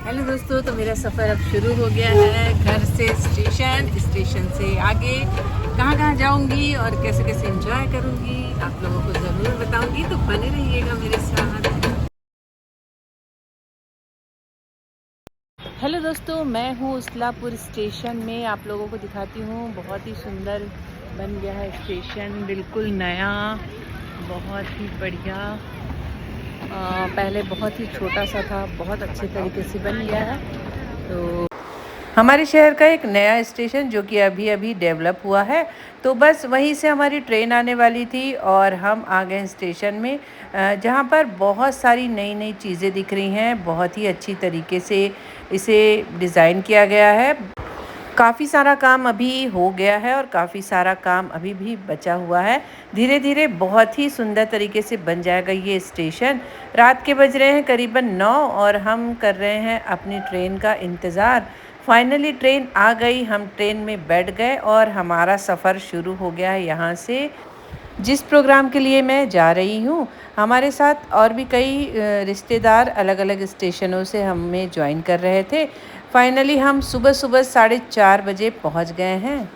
Hello दोस्तों, तो मेरा सफ़र अब शुरू हो गया है। घर से स्टेशन, स्टेशन से आगे कहाँ कहाँ जाऊंगी और कैसे कैसे एंजॉय करूंगी आप लोगों को ज़रूर बताऊंगी, तो बने रहिएगा मेरे साथ। हेलो दोस्तों, मैं हूँ उसलापुर स्टेशन में। आप लोगों को दिखाती हूँ, बहुत ही सुंदर बन गया है स्टेशन, बिल्कुल नया, बहुत ही बढ़िया। पहले बहुत ही छोटा सा था, बहुत अच्छे तरीके से बन गया है। तो हमारे शहर का एक नया स्टेशन जो कि अभी अभी डेवलप हुआ है, तो बस वहीं से हमारी ट्रेन आने वाली थी और हम आ गए स्टेशन में, जहाँ पर बहुत सारी नई नई चीज़ें दिख रही हैं। बहुत ही अच्छी तरीके से इसे डिज़ाइन किया गया है। काफ़ी सारा काम अभी हो गया है और काफ़ी सारा काम अभी भी बचा हुआ है। धीरे धीरे बहुत ही सुंदर तरीके से बन जाएगा ये स्टेशन। रात के बज रहे हैं करीबन 9 और हम कर रहे हैं अपनी ट्रेन का इंतज़ार। फाइनली ट्रेन आ गई, हम ट्रेन में बैठ गए और हमारा सफ़र शुरू हो गया है यहाँ से। जिस प्रोग्राम के लिए मैं जा रही हूँ, हमारे साथ और भी कई रिश्तेदार अलग अलग स्टेशनों से हमें ज्वाइन कर रहे थे। फाइनली हम सुबह सुबह 4:30 बजे पहुँच गए हैं।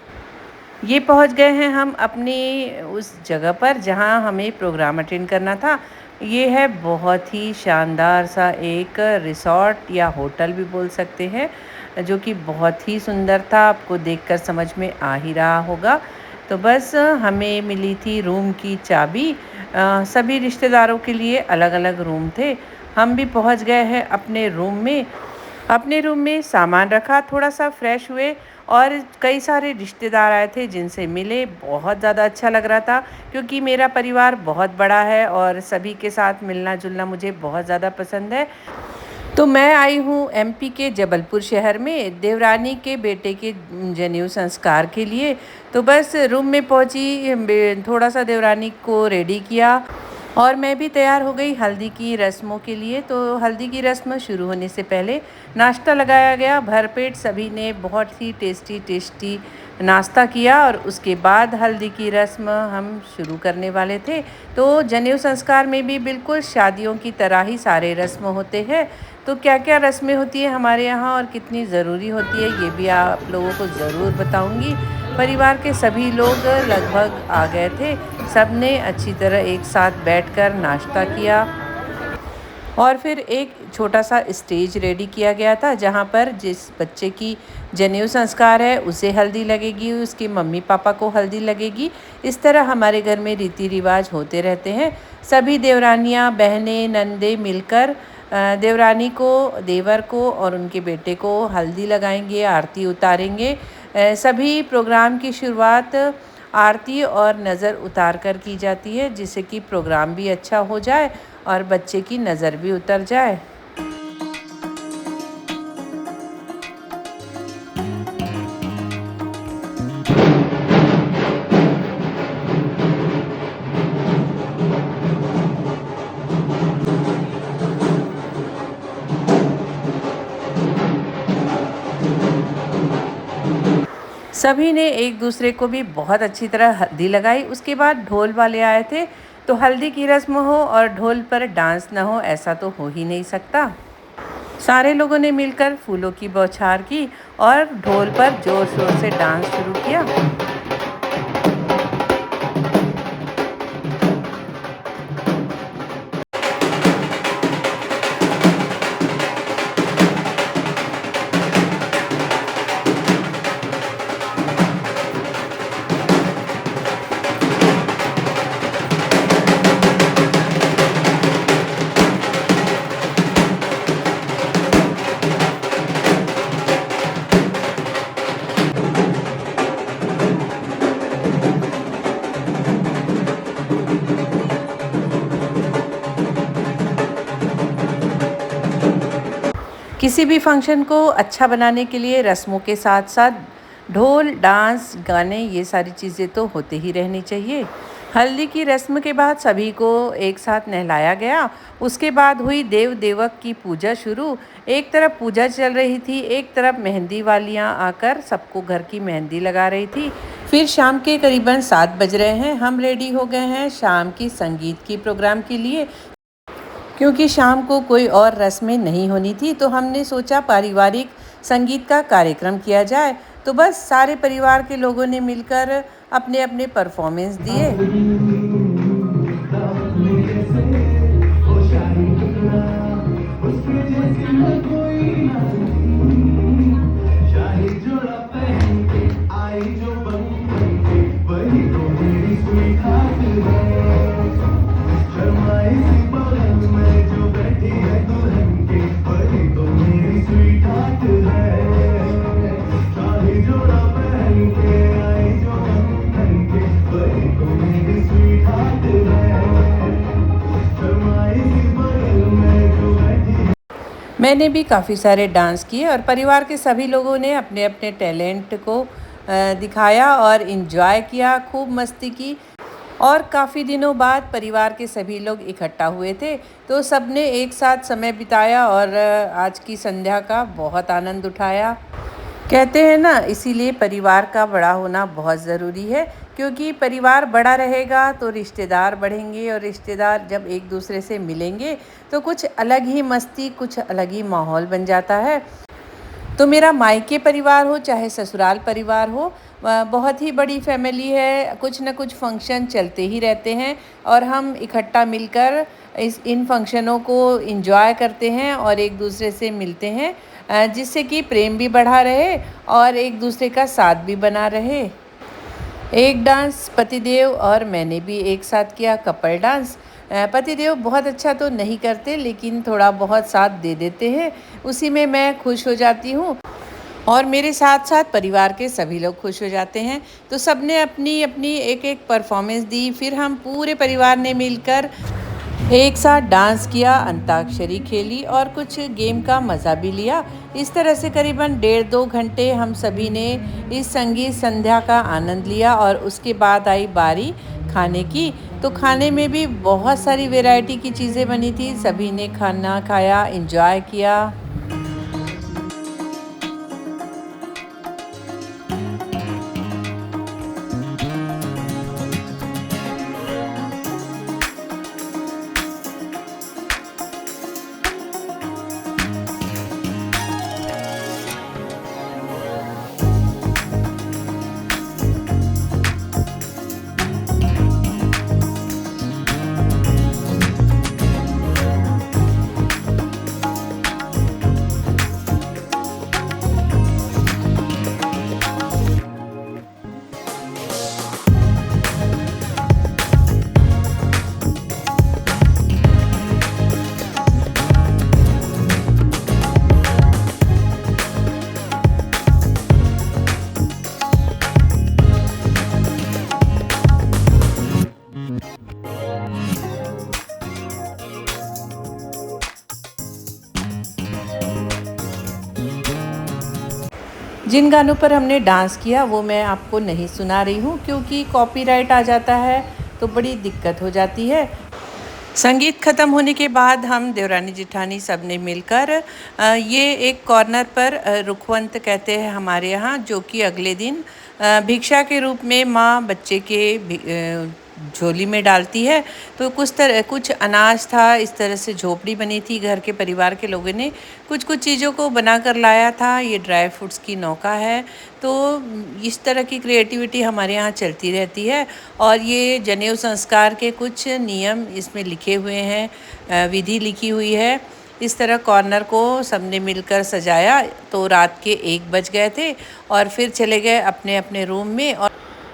ये पहुँच गए हैं हम अपनी उस जगह पर जहाँ हमें प्रोग्राम अटेंड करना था। ये है बहुत ही शानदार सा एक रिसॉर्ट या होटल भी बोल सकते हैं, जो कि बहुत ही सुंदर था। आपको देखकर समझ में आ ही रहा होगा। तो बस हमें मिली थी रूम की चाबी। सभी रिश्तेदारों के लिए अलग अलग रूम थे। हम भी पहुंच गए हैं अपने रूम में। अपने रूम में सामान रखा, थोड़ा सा फ्रेश हुए और कई सारे रिश्तेदार आए थे जिनसे मिले। बहुत ज़्यादा अच्छा लग रहा था क्योंकि मेरा परिवार बहुत बड़ा है और सभी के साथ मिलना जुलना मुझे बहुत ज़्यादा पसंद है। तो मैं आई हूँ एमपी के जबलपुर शहर में देवरानी के बेटे के जनेऊ संस्कार के लिए। तो बस रूम में पहुँची, थोड़ा सा देवरानी को रेडी किया और मैं भी तैयार हो गई हल्दी की रस्मों के लिए। तो हल्दी की रस्म शुरू होने से पहले नाश्ता लगाया गया भरपेट। सभी ने बहुत ही टेस्टी टेस्टी नाश्ता किया और उसके बाद हल्दी की रस्म हम शुरू करने वाले थे। तो जनेऊ संस्कार में भी बिल्कुल शादियों की तरह ही सारे रस्म होते हैं। तो क्या क्या रस्में होती है हमारे यहाँ और कितनी ज़रूरी होती है, ये भी आप लोगों को ज़रूर बताऊँगी। परिवार के सभी लोग लगभग आ गए थे। सबने अच्छी तरह एक साथ बैठकर नाश्ता किया और फिर एक छोटा सा स्टेज रेडी किया गया था जहाँ पर जिस बच्चे की जनेऊ संस्कार है उसे हल्दी लगेगी, उसके मम्मी पापा को हल्दी लगेगी। इस तरह हमारे घर में रीति रिवाज होते रहते हैं। सभी देवरानियाँ, बहनें, नंदे मिलकर देवरानी को, देवर को और उनके बेटे को हल्दी लगाएंगे, आरती उतारेंगे। सभी प्रोग्राम की शुरुआत आरती और नज़र उतार कर की जाती है, जिससे कि प्रोग्राम भी अच्छा हो जाए और बच्चे की नज़र भी उतर जाए। सभी ने एक दूसरे को भी बहुत अच्छी तरह हल्दी लगाई। उसके बाद ढोल वाले आए थे। तो हल्दी की रस्म हो और ढोल पर डांस न हो, ऐसा तो हो ही नहीं सकता। सारे लोगों ने मिलकर फूलों की बौछार की और ढोल पर जोर शोर से डांस शुरू किया। किसी भी फंक्शन को अच्छा बनाने के लिए रस्मों के साथ साथ ढोल, डांस, गाने, ये सारी चीज़ें तो होते ही रहनी चाहिए। हल्दी की रस्म के बाद सभी को एक साथ नहलाया गया। उसके बाद हुई देव देवक की पूजा शुरू। एक तरफ पूजा चल रही थी, एक तरफ मेहंदी वालियाँ आकर सबको घर की मेहंदी लगा रही थी। फिर शाम के करीबन 7 बज रहे हैं, हम रेडी हो गए हैं शाम की संगीत की प्रोग्राम के लिए। क्योंकि शाम को कोई और रस्में नहीं होनी थी, तो हमने सोचा पारिवारिक संगीत का कार्यक्रम किया जाए। तो बस सारे परिवार के लोगों ने मिलकर अपने अपने परफॉर्मेंस दिए। मैंने भी काफ़ी सारे डांस किए और परिवार के सभी लोगों ने अपने अपने टैलेंट को दिखाया और इन्जॉय किया, खूब मस्ती की। और काफ़ी दिनों बाद परिवार के सभी लोग इकट्ठा हुए थे, तो सबने एक साथ समय बिताया और आज की संध्या का बहुत आनंद उठाया। कहते हैं ना, इसीलिए परिवार का बड़ा होना बहुत ज़रूरी है, क्योंकि परिवार बड़ा रहेगा तो रिश्तेदार बढ़ेंगे और रिश्तेदार जब एक दूसरे से मिलेंगे तो कुछ अलग ही मस्ती, कुछ अलग ही माहौल बन जाता है। तो मेरा मायके परिवार हो चाहे ससुराल परिवार हो, बहुत ही बड़ी फैमिली है, कुछ न कुछ फंक्शन चलते ही रहते हैं और हम इकट्ठा मिलकर इन फंक्शनों को एंजॉय करते हैं और एक दूसरे से मिलते हैं, जिससे कि प्रेम भी बढ़ा रहे और एक दूसरे का साथ भी बना रहे। एक डांस पतिदेव और मैंने भी एक साथ किया, कपल डांस। पतिदेव बहुत अच्छा तो नहीं करते, लेकिन थोड़ा बहुत साथ दे देते हैं, उसी में मैं खुश हो जाती हूँ और मेरे साथ साथ परिवार के सभी लोग खुश हो जाते हैं। तो सबने अपनी अपनी एक एक परफॉर्मेंस दी, फिर हम पूरे परिवार ने मिलकर एक साथ डांस किया, अंताक्षरी खेली और कुछ गेम का मज़ा भी लिया। इस तरह से करीबन 1.5-2 घंटे हम सभी ने इस संगीत संध्या का आनंद लिया और उसके बाद आई बारी खाने की। तो खाने में भी बहुत सारी वैरायटी की चीज़ें बनी थी, सभी ने खाना खाया, एंजॉय किया। जिन गानों पर हमने डांस किया वो मैं आपको नहीं सुना रही हूँ, क्योंकि कॉपीराइट आ जाता है तो बड़ी दिक्कत हो जाती है। संगीत ख़त्म होने के बाद हम देवरानी जिठानी सब ने मिलकर ये एक कॉर्नर पर रुखवंत कहते हैं हमारे यहाँ, जो कि अगले दिन भिक्षा के रूप में माँ बच्चे के झोली में डालती है। तो कुछ अनाज था, इस तरह से झोपड़ी बनी थी, घर के परिवार के लोगों ने कुछ कुछ चीज़ों को बना कर लाया था। ये ड्राई फ्रूट्स की नौका है। तो इस तरह की क्रिएटिविटी हमारे यहाँ चलती रहती है और ये जनेऊ संस्कार के कुछ नियम इसमें लिखे हुए हैं, विधि लिखी हुई है। इस तरह कॉर्नर को सबने मिलकर सजाया। तो रात के 1 बज गए थे और फिर चले गए अपने अपने रूम में और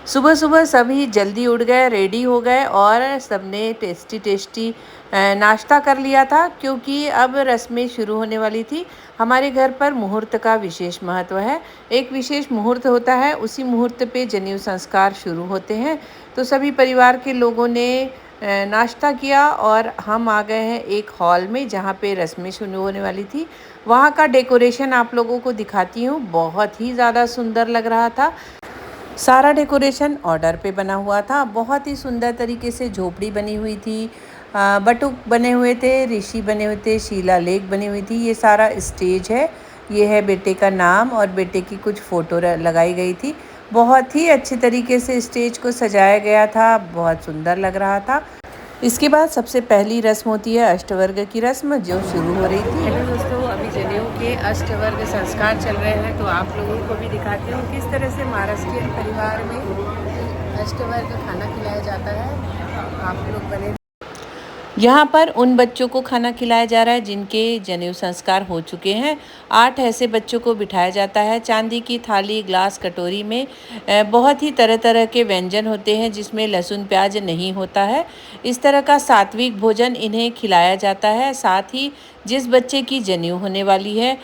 सुबह सुबह सभी जल्दी उठ गए, रेडी हो गए और सबने टेस्टी टेस्टी नाश्ता कर लिया था, क्योंकि अब रस्में शुरू होने वाली थी। हमारे घर पर मुहूर्त का विशेष महत्व है। एक विशेष मुहूर्त होता है, उसी मुहूर्त पे जनेऊ संस्कार शुरू होते हैं। तो सभी परिवार के लोगों ने नाश्ता किया और हम आ गए हैं एक हॉल में, जहाँ पे रस्में शुरू होने वाली थी। वहाँ का डेकोरेशन आप लोगों को दिखाती हूँ, बहुत ही ज़्यादा सुंदर लग रहा था। सारा डेकोरेशन ऑर्डर पे बना हुआ था, बहुत ही सुंदर तरीके से झोपड़ी बनी हुई थी, बटुक बने हुए थे, ऋषि बने हुए थे, शीला लेक बनी हुई थी। ये सारा स्टेज है, ये है बेटे का नाम और बेटे की कुछ फ़ोटो लगाई गई थी। बहुत ही अच्छे तरीके से स्टेज को सजाया गया था, बहुत सुंदर लग रहा था। इसके बाद सबसे पहली रस्म होती है अष्टवर्ग की रस्म, जो शुरू हो रही थी। हेलो दोस्तों, अभी जनेऊ के अष्टवर्ग संस्कार चल रहे हैं, तो आप लोगों को भी दिखाती हूँ किस तरह से महाराष्ट्रीयन परिवार में अष्टवर्ग खाना खिलाया जाता है। आप लोग बने। यहाँ पर उन बच्चों को खाना खिलाया जा रहा है जिनके जनेऊ संस्कार हो चुके हैं। 8 ऐसे बच्चों को बिठाया जाता है। चांदी की थाली, ग्लास, कटोरी में बहुत ही तरह तरह के व्यंजन होते हैं जिसमें लहसुन प्याज नहीं होता है। इस तरह का सात्विक भोजन इन्हें खिलाया जाता है। साथ ही जिस बच्चे की जनेऊ होने वाली है,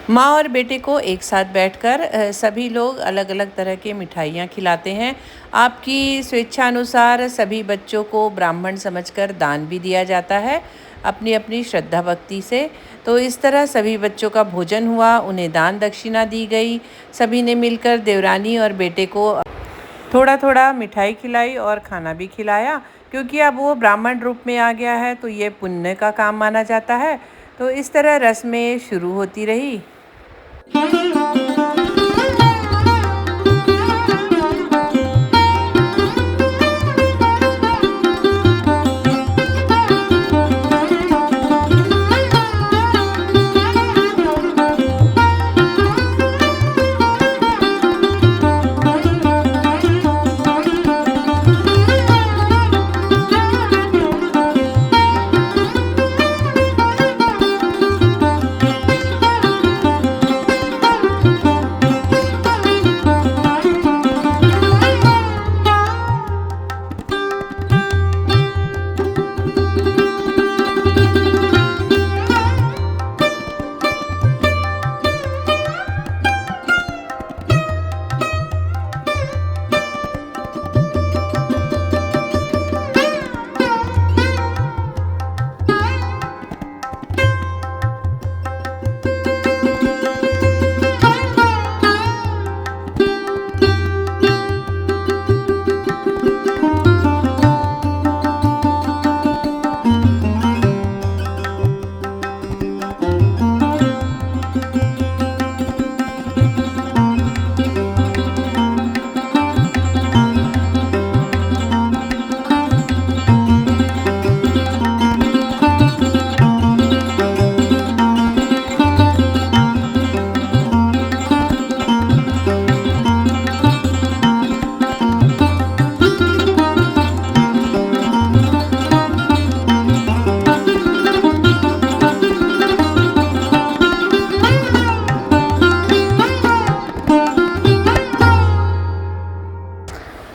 माँ और बेटे को एक साथ बैठकर सभी लोग अलग अलग तरह के मिठाइयाँ खिलाते हैं। आपकी स्वेच्छा अनुसार सभी बच्चों को ब्राह्मण समझकर दान भी दिया जाता है, अपनी अपनी श्रद्धा भक्ति से। तो इस तरह सभी बच्चों का भोजन हुआ, उन्हें दान दक्षिणा दी गई। सभी ने मिलकर देवरानी और बेटे को थोड़ा थोड़ा मिठाई खिलाई और खाना भी खिलाया, क्योंकि अब वो ब्राह्मण रूप में आ गया है, तो ये पुण्य का काम माना जाता है। तो इस तरह रस्में शुरू होती रही।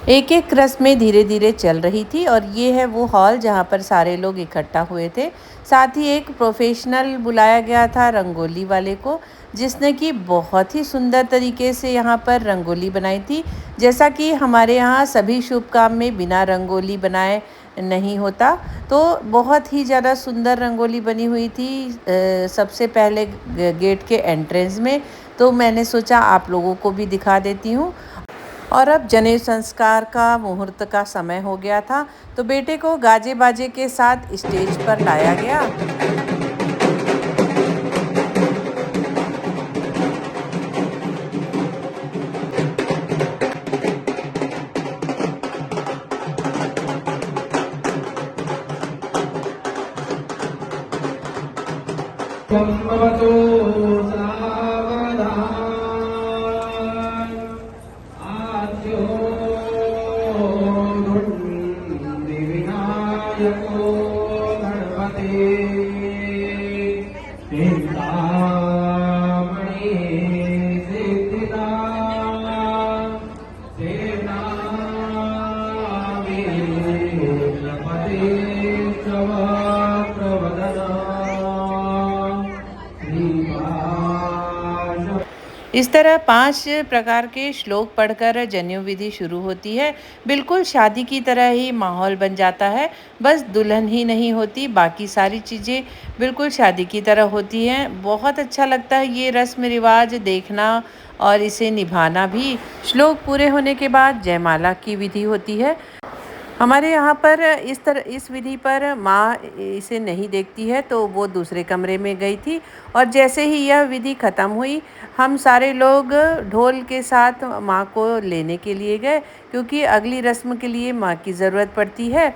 एक एक रस्में धीरे धीरे चल रही थी, और ये है वो हॉल जहाँ पर सारे लोग इकट्ठा हुए थे। साथ ही एक प्रोफेशनल बुलाया गया था रंगोली वाले को, जिसने कि बहुत ही सुंदर तरीके से यहाँ पर रंगोली बनाई थी। जैसा कि हमारे यहाँ सभी शुभ काम में बिना रंगोली बनाए नहीं होता, तो बहुत ही ज़्यादा सुंदर रंगोली बनी हुई थी सबसे पहले गेट के एंट्रेंस में। तो मैंने सोचा आप लोगों को भी दिखा देती हूँ। और अब जनेऊ संस्कार का मुहूर्त का समय हो गया था, तो बेटे को गाजे बाजे के साथ स्टेज पर लाया गया। इस तरह 5 प्रकार के श्लोक पढ़कर जनेऊ विधि शुरू होती है। बिल्कुल शादी की तरह ही माहौल बन जाता है, बस दुल्हन ही नहीं होती, बाकी सारी चीज़ें बिल्कुल शादी की तरह होती हैं। बहुत अच्छा लगता है ये रस्म रिवाज देखना और इसे निभाना भी। श्लोक पूरे होने के बाद जयमाला की विधि होती है। हमारे यहाँ पर इस विधि पर माँ इसे नहीं देखती है, तो वो दूसरे कमरे में गई थी। और जैसे ही यह विधि ख़त्म हुई, हम सारे लोग ढोल के साथ माँ को लेने के लिए गए, क्योंकि अगली रस्म के लिए माँ की ज़रूरत पड़ती है।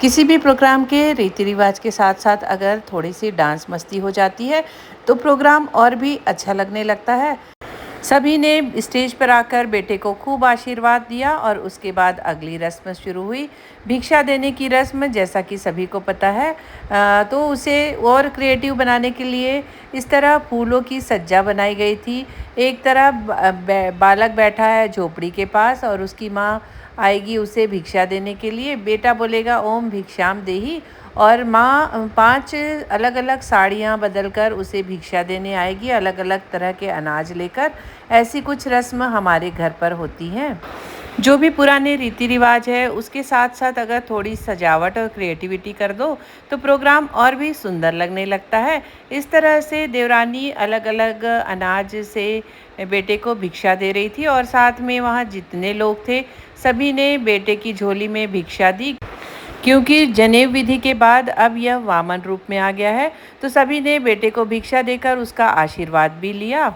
किसी भी प्रोग्राम के रीति रिवाज के साथ साथ अगर थोड़ी सी डांस मस्ती हो जाती है तो प्रोग्राम और भी अच्छा लगने लगता है। सभी ने स्टेज पर आकर बेटे को खूब आशीर्वाद दिया और उसके बाद अगली रस्म शुरू हुई, भिक्षा देने की रस्म। जैसा कि सभी को पता है, तो उसे और क्रिएटिव बनाने के लिए इस तरह फूलों की सज्जा बनाई गई थी। एक तरफ बालक बैठा है झोपड़ी के पास और उसकी माँ आएगी उसे भिक्षा देने के लिए। बेटा बोलेगा ओम भिक्षाम देही और माँ 5 अलग-अलग साड़ियाँ बदलकर उसे भिक्षा देने आएगी, अलग-अलग तरह के अनाज लेकर। ऐसी कुछ रस्म हमारे घर पर होती हैं। जो भी पुराने रीति रिवाज है उसके साथ-साथ अगर थोड़ी सजावट और क्रिएटिविटी कर दो तो प्रोग्राम और भी सुंदर लगने लगता है। इस तरह से देवरानी अलग-अलग अनाज से बेटे को भिक्षा दे रही थी और साथ में वहाँ जितने लोग थे सभी ने बेटे की झोली में भिक्षा दी। क्योंकि जनेऊ विधि के बाद अब यह वामन रूप में आ गया है, तो सभी ने बेटे को भिक्षा देकर उसका आशीर्वाद भी लिया।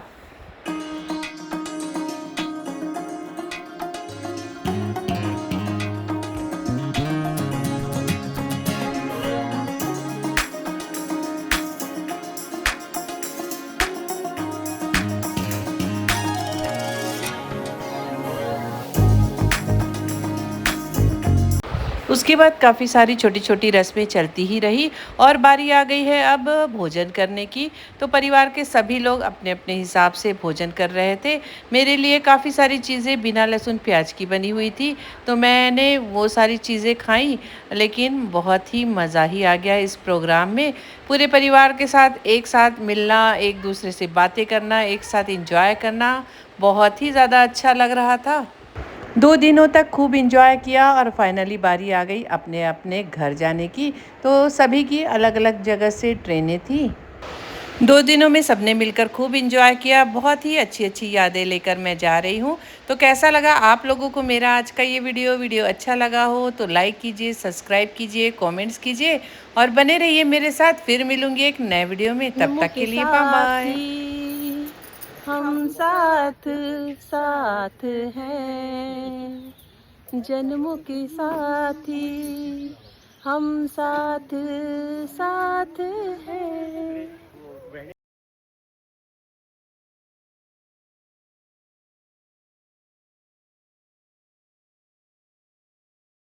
उसके बाद काफ़ी सारी छोटी-छोटी रस्में चलती ही रही और बारी आ गई है अब भोजन करने की। तो परिवार के सभी लोग अपने-अपने हिसाब से भोजन कर रहे थे। मेरे लिए काफ़ी सारी चीज़ें बिना लहसुन प्याज की बनी हुई थी, तो मैंने वो सारी चीज़ें खाईं, लेकिन बहुत ही मज़ा ही आ गया इस प्रोग्राम में। पूरे परिवार के साथ एक साथ मिलना, एक दूसरे से बातें करना, एक साथ एंजॉय करना बहुत ही ज़्यादा अच्छा लग रहा था। 2 दिनों तक खूब एंजॉय किया और फाइनली बारी आ गई अपने-अपने घर जाने की। तो सभी की अलग-अलग जगह से ट्रेनें थी। 2 दिनों में सबने मिलकर खूब एंजॉय किया। बहुत ही अच्छी-अच्छी यादें लेकर मैं जा रही हूँ। तो कैसा लगा आप लोगों को मेरा आज का ये वीडियो अच्छा लगा हो तो लाइक कीजिए, सब्सक्राइब कीजिए, कमेंट्स कीजिए और बने रहिए मेरे साथ। फिर मिलूँगी एक नए वीडियो में, तब तक के लिए बाय-बाय। हम साथ साथ हैं, जन्मों के साथी हम साथ साथ हैं।